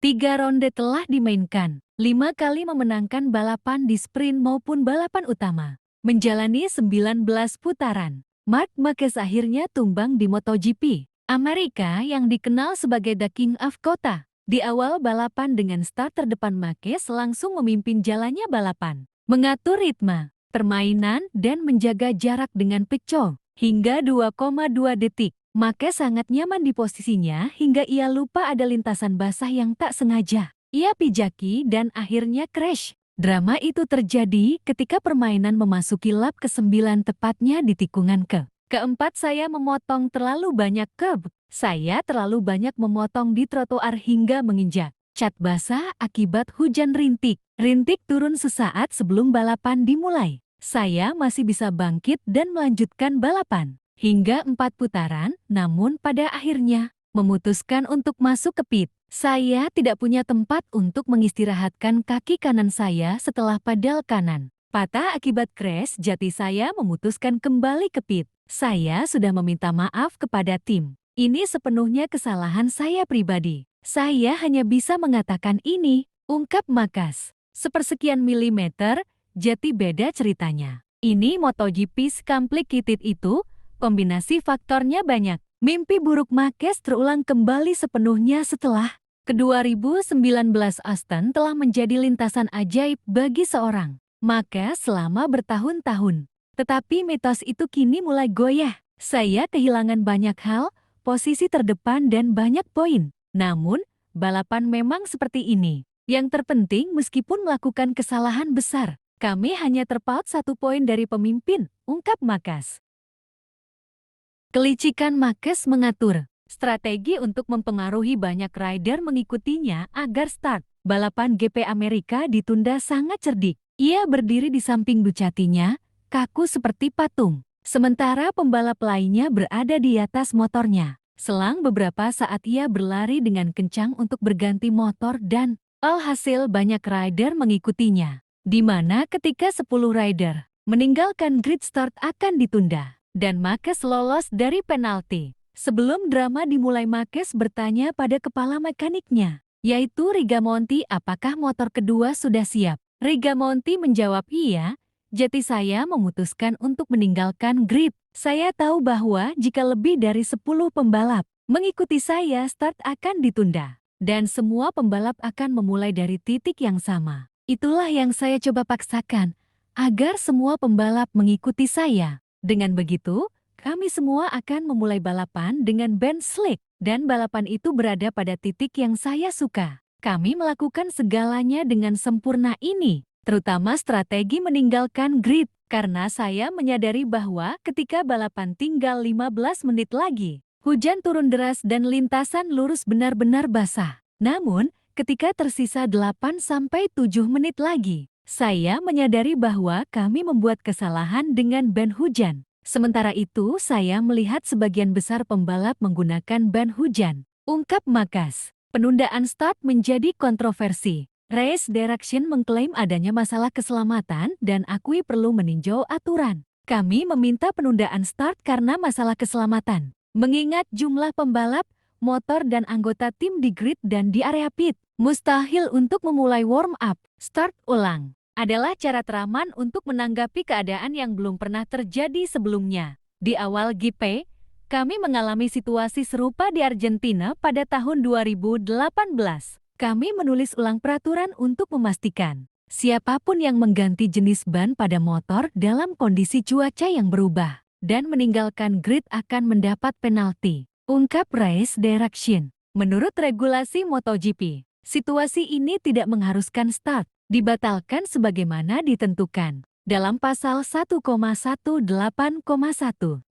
3 ronde telah dimainkan, 5 kali memenangkan balapan di sprint maupun balapan utama. Menjalani 19 putaran, Marc Marquez akhirnya tumbang di MotoGP Amerika yang dikenal sebagai The King of Kota. Di awal balapan dengan start terdepan, Marquez langsung memimpin jalannya balapan, mengatur ritme permainan dan menjaga jarak dengan Pecco hingga 2,2 detik. Marquez sangat nyaman di posisinya hingga ia lupa ada lintasan basah yang tak sengaja ia pijaki dan akhirnya crash. Drama itu terjadi ketika permainan memasuki lap ke-9 tepatnya di tikungan keempat. Saya memotong terlalu banyak curb. Saya terlalu banyak memotong di trotoar hingga menginjak cat basah akibat hujan rintik. Rintik turun sesaat sebelum balapan dimulai. Saya masih bisa bangkit dan melanjutkan balapan hingga 4 putaran, namun pada akhirnya memutuskan untuk masuk ke pit. Saya tidak punya tempat untuk mengistirahatkan kaki kanan saya setelah padel kanan patah akibat crash. Jadi saya memutuskan kembali ke pit. Saya sudah meminta maaf kepada tim. Ini sepenuhnya kesalahan saya pribadi. Saya hanya bisa mengatakan ini, ungkap Marquez. Sepersekian milimeter, jadi beda ceritanya. Ini MotoGP complicated itu. Kombinasi faktornya banyak. Mimpi buruk Marquez terulang kembali sepenuhnya setelah ke-2019 Austin telah menjadi lintasan ajaib bagi seorang Marquez selama bertahun-tahun. Tetapi mitos itu kini mulai goyah. Saya kehilangan banyak hal, posisi terdepan dan banyak poin. Namun, balapan memang seperti ini. Yang terpenting meskipun melakukan kesalahan besar, kami hanya terpaut 1 poin dari pemimpin, ungkap Marquez. Kelicikan Marquez mengatur strategi untuk mempengaruhi banyak rider mengikutinya agar start balapan GP Amerika ditunda sangat cerdik. Ia berdiri di samping Ducatinya, kaku seperti patung. Sementara pembalap lainnya berada di atas motornya. Selang beberapa saat ia berlari dengan kencang untuk berganti motor dan alhasil banyak rider mengikutinya. Di mana ketika 10 rider meninggalkan grid start akan ditunda. Dan Marquez lolos dari penalti. Sebelum drama dimulai, Marquez bertanya pada kepala mekaniknya, yaitu Rigamonti, apakah motor kedua sudah siap. Rigamonti menjawab iya, jadi saya memutuskan untuk meninggalkan grid. Saya tahu bahwa jika lebih dari 10 pembalap mengikuti saya, start akan ditunda. Dan semua pembalap akan memulai dari titik yang sama. Itulah yang saya coba paksakan, agar semua pembalap mengikuti saya. Dengan begitu, kami semua akan memulai balapan dengan ban slick, dan balapan itu berada pada titik yang saya suka. Kami melakukan segalanya dengan sempurna ini, terutama strategi meninggalkan grid, karena saya menyadari bahwa ketika balapan tinggal 15 menit lagi, hujan turun deras dan lintasan lurus benar-benar basah. Namun, ketika tersisa 8-7 menit lagi, saya menyadari bahwa kami membuat kesalahan dengan ban hujan. Sementara itu, saya melihat sebagian besar pembalap menggunakan ban hujan, ungkap Marquez. Penundaan start menjadi kontroversi. Race Direction mengklaim adanya masalah keselamatan dan akui perlu meninjau aturan. Kami meminta penundaan start karena masalah keselamatan. Mengingat jumlah pembalap, motor dan anggota tim di grid dan di area pit, mustahil untuk memulai warm up, start ulang adalah cara teraman untuk menanggapi keadaan yang belum pernah terjadi sebelumnya. Di awal GP, kami mengalami situasi serupa di Argentina pada tahun 2018. Kami menulis ulang peraturan untuk memastikan siapapun yang mengganti jenis ban pada motor dalam kondisi cuaca yang berubah dan meninggalkan grid akan mendapat penalti, ungkap Race Direction. Menurut regulasi MotoGP, situasi ini tidak mengharuskan start dibatalkan sebagaimana ditentukan dalam pasal 1,18,1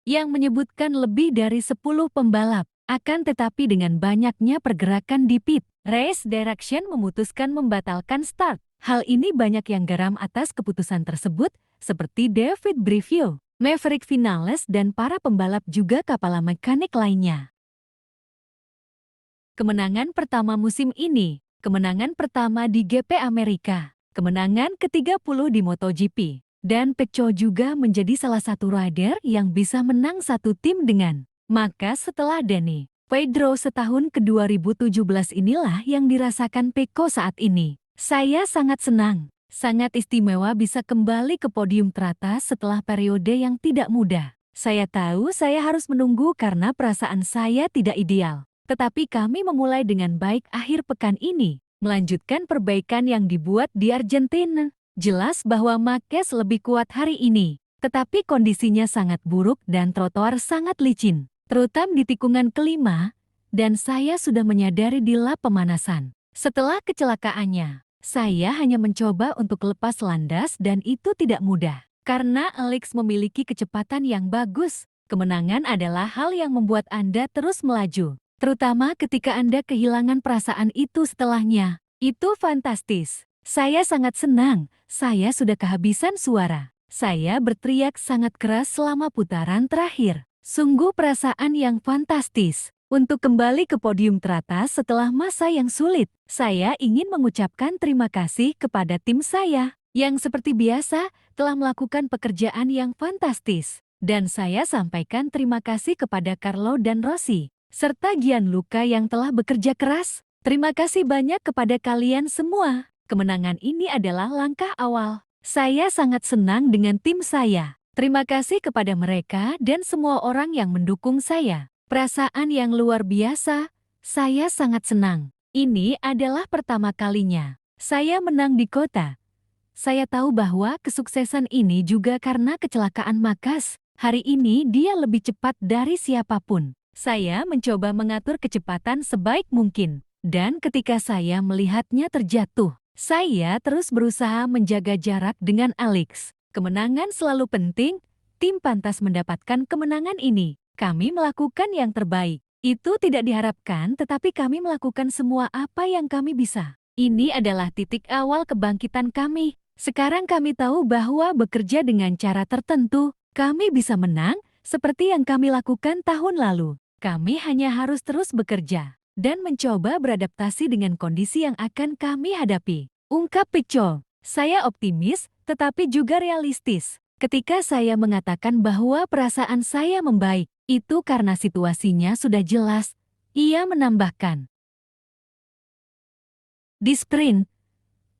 yang menyebutkan lebih dari 10 pembalap. Akan tetapi dengan banyaknya pergerakan di pit, Race Direction memutuskan membatalkan start. Hal ini banyak yang geram atas keputusan tersebut, seperti David Brivio, Maverick Vinales dan para pembalap juga kepala mekanik lainnya. Kemenangan pertama musim ini. Kemenangan pertama di GP Amerika, kemenangan ke-30 di MotoGP, dan Pecco juga menjadi salah satu rider yang bisa menang satu tim dengan Marquez setelah Denny Pedro setahun ke 2017 inilah yang dirasakan Peko saat ini. Saya sangat senang, sangat istimewa bisa kembali ke podium teratas setelah periode yang tidak mudah. Saya tahu saya harus menunggu karena perasaan saya tidak ideal. Tetapi kami memulai dengan baik akhir pekan ini, melanjutkan perbaikan yang dibuat di Argentina. Jelas bahwa Marquez lebih kuat hari ini, tetapi kondisinya sangat buruk dan trotoar sangat licin, terutama di tikungan kelima, dan saya sudah menyadari di lap pemanasan. Setelah kecelakaannya, saya hanya mencoba untuk lepas landas dan itu tidak mudah. Karena Alex memiliki kecepatan yang bagus, kemenangan adalah hal yang membuat Anda terus melaju. Terutama ketika Anda kehilangan perasaan itu setelahnya. Itu fantastis. Saya sangat senang, saya sudah kehabisan suara. Saya berteriak sangat keras selama putaran terakhir. Sungguh perasaan yang fantastis. Untuk kembali ke podium teratas setelah masa yang sulit, saya ingin mengucapkan terima kasih kepada tim saya, yang seperti biasa telah melakukan pekerjaan yang fantastis. Dan saya sampaikan terima kasih kepada Carlo dan Rossi, serta Gianluca yang telah bekerja keras. Terima kasih banyak kepada kalian semua. Kemenangan ini adalah langkah awal. Saya sangat senang dengan tim saya. Terima kasih kepada mereka dan semua orang yang mendukung saya. Perasaan yang luar biasa, saya sangat senang. Ini adalah pertama kalinya saya menang di kota. Saya tahu bahwa kesuksesan ini juga karena kecelakaan Marquez. Hari ini dia lebih cepat dari siapapun. Saya mencoba mengatur kecepatan sebaik mungkin. Dan ketika saya melihatnya terjatuh, saya terus berusaha menjaga jarak dengan Alex. Kemenangan selalu penting, tim pantas mendapatkan kemenangan ini. Kami melakukan yang terbaik. Itu tidak diharapkan, tetapi kami melakukan semua apa yang kami bisa. Ini adalah titik awal kebangkitan kami. Sekarang kami tahu bahwa bekerja dengan cara tertentu, kami bisa menang, seperti yang kami lakukan tahun lalu. Kami hanya harus terus bekerja dan mencoba beradaptasi dengan kondisi yang akan kami hadapi. Ungkap Pecco. Saya optimis, tetapi juga realistis. Ketika saya mengatakan bahwa perasaan saya membaik, itu karena situasinya sudah jelas. Ia menambahkan. Di sprint,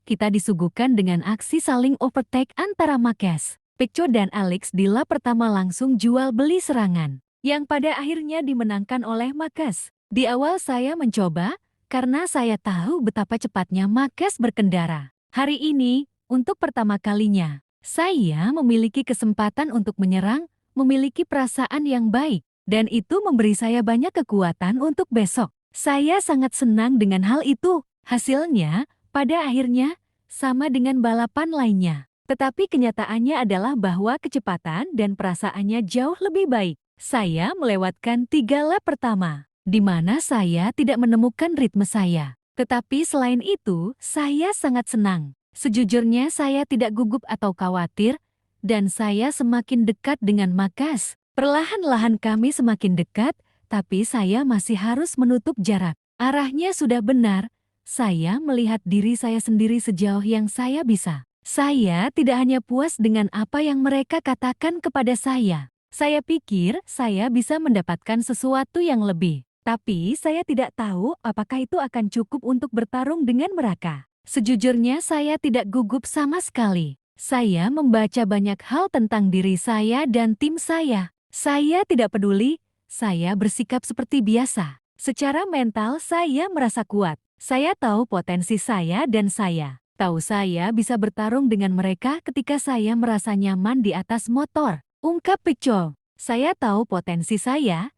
kita disuguhkan dengan aksi saling overtake antara Marquez, Pecco dan Alex di lap pertama langsung jual beli serangan, yang pada akhirnya dimenangkan oleh Marquez. Di awal saya mencoba, karena saya tahu betapa cepatnya Marquez berkendara. Hari ini, untuk pertama kalinya, saya memiliki kesempatan untuk menyerang, memiliki perasaan yang baik, dan itu memberi saya banyak kekuatan untuk besok. Saya sangat senang dengan hal itu. Hasilnya, pada akhirnya, sama dengan balapan lainnya. Tetapi kenyataannya adalah bahwa kecepatan dan perasaannya jauh lebih baik. Saya melewatkan 3 lap pertama, di mana saya tidak menemukan ritme saya. Tetapi selain itu, saya sangat senang. Sejujurnya saya tidak gugup atau khawatir, dan saya semakin dekat dengan Marquez. Perlahan-lahan kami semakin dekat, tapi saya masih harus menutup jarak. Arahnya sudah benar, saya melihat diri saya sendiri sejauh yang saya bisa. Saya tidak hanya puas dengan apa yang mereka katakan kepada saya. Saya pikir saya bisa mendapatkan sesuatu yang lebih. Tapi saya tidak tahu apakah itu akan cukup untuk bertarung dengan mereka. Sejujurnya saya tidak gugup sama sekali. Saya membaca banyak hal tentang diri saya dan tim saya. Saya tidak peduli, saya bersikap seperti biasa. Secara mental saya merasa kuat. Saya tahu potensi saya dan saya tahu saya bisa bertarung dengan mereka ketika saya merasa nyaman di atas motor. Ungkap Pecco. Saya tahu potensi saya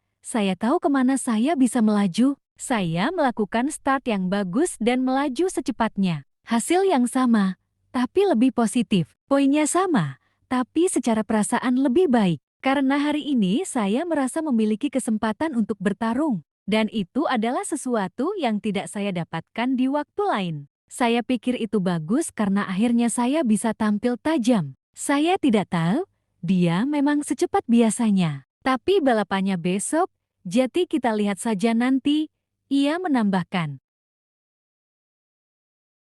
tahu kemana saya bisa melaju. Saya melakukan start yang bagus dan melaju secepatnya. Hasil yang sama, tapi lebih positif. Poinnya sama, tapi secara perasaan lebih baik. Karena hari ini saya merasa memiliki kesempatan untuk bertarung. Dan itu adalah sesuatu yang tidak saya dapatkan di waktu lain. Saya pikir itu bagus karena akhirnya saya bisa tampil tajam. Saya tidak tahu, dia memang secepat biasanya. Tapi balapannya besok, jadi kita lihat saja nanti, ia menambahkan.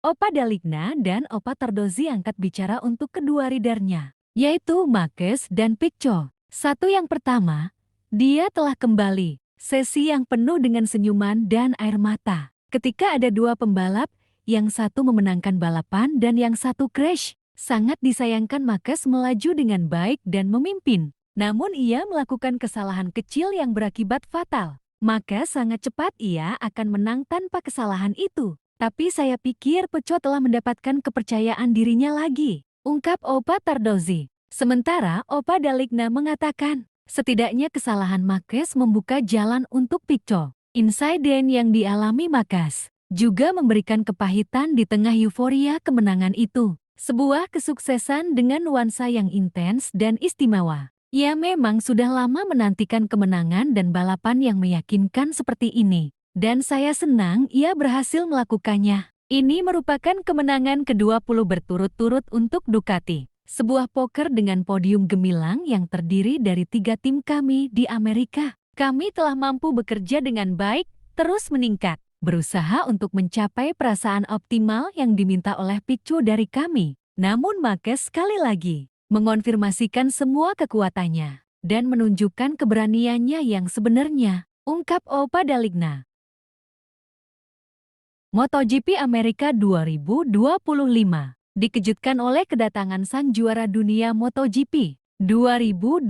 Opa Daligna dan Opa Tardozzi angkat bicara untuk kedua ridernya, yaitu Marquez dan Pecco. Satu yang pertama, dia telah kembali. Sesi yang penuh dengan senyuman dan air mata. Ketika ada dua pembalap, yang satu memenangkan balapan dan yang satu crash. Sangat disayangkan Marquez melaju dengan baik dan memimpin. Namun ia melakukan kesalahan kecil yang berakibat fatal. Maka sangat cepat ia akan menang tanpa kesalahan itu. Tapi saya pikir Pecco telah mendapatkan kepercayaan dirinya lagi, ungkap Opa Tardozzi. Sementara Opa Daligna mengatakan, setidaknya kesalahan Marquez membuka jalan untuk Pecco. Insiden yang dialami Marquez juga memberikan kepahitan di tengah euforia kemenangan itu. Sebuah kesuksesan dengan nuansa yang intens dan istimewa. Ia memang sudah lama menantikan kemenangan dan balapan yang meyakinkan seperti ini. Dan saya senang ia berhasil melakukannya. Ini merupakan kemenangan ke-20 berturut-turut untuk Ducati. Sebuah poker dengan podium gemilang yang terdiri dari 3 tim kami di Amerika. Kami telah mampu bekerja dengan baik, terus meningkat. Berusaha untuk mencapai perasaan optimal yang diminta oleh Pecco dari kami. Namun Marquez sekali lagi mengonfirmasikan semua kekuatannya dan menunjukkan keberaniannya yang sebenarnya, ungkap Opa Daligna. MotoGP Amerika 2025 dikejutkan oleh kedatangan sang juara dunia MotoGP 2024,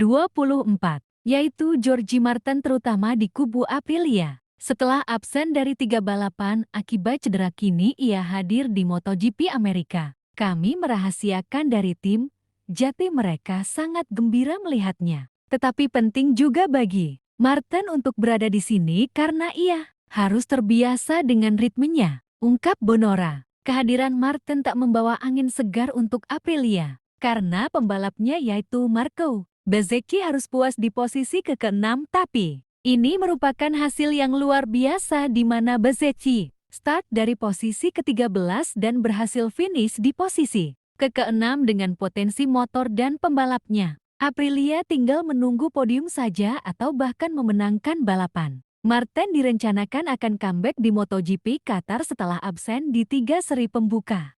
yaitu Jorge Martin terutama di kubu Aprilia. Setelah absen dari 3 balapan akibat cedera kini ia hadir di MotoGP Amerika. Kami merahasiakan dari tim, jadi mereka sangat gembira melihatnya. Tetapi penting juga bagi Martin untuk berada di sini karena ia harus terbiasa dengan ritmenya, ungkap Bonora. Kehadiran Martin tak membawa angin segar untuk Aprilia, karena pembalapnya yaitu Marco Bezzecchi harus puas di posisi ke-6 tapi ini merupakan hasil yang luar biasa di mana Bezzecchi start dari posisi ke-13 dan berhasil finish di posisi ke-6 dengan potensi motor dan pembalapnya. Aprilia tinggal menunggu podium saja atau bahkan memenangkan balapan. Martin direncanakan akan comeback di MotoGP Qatar setelah absen di 3 seri pembuka.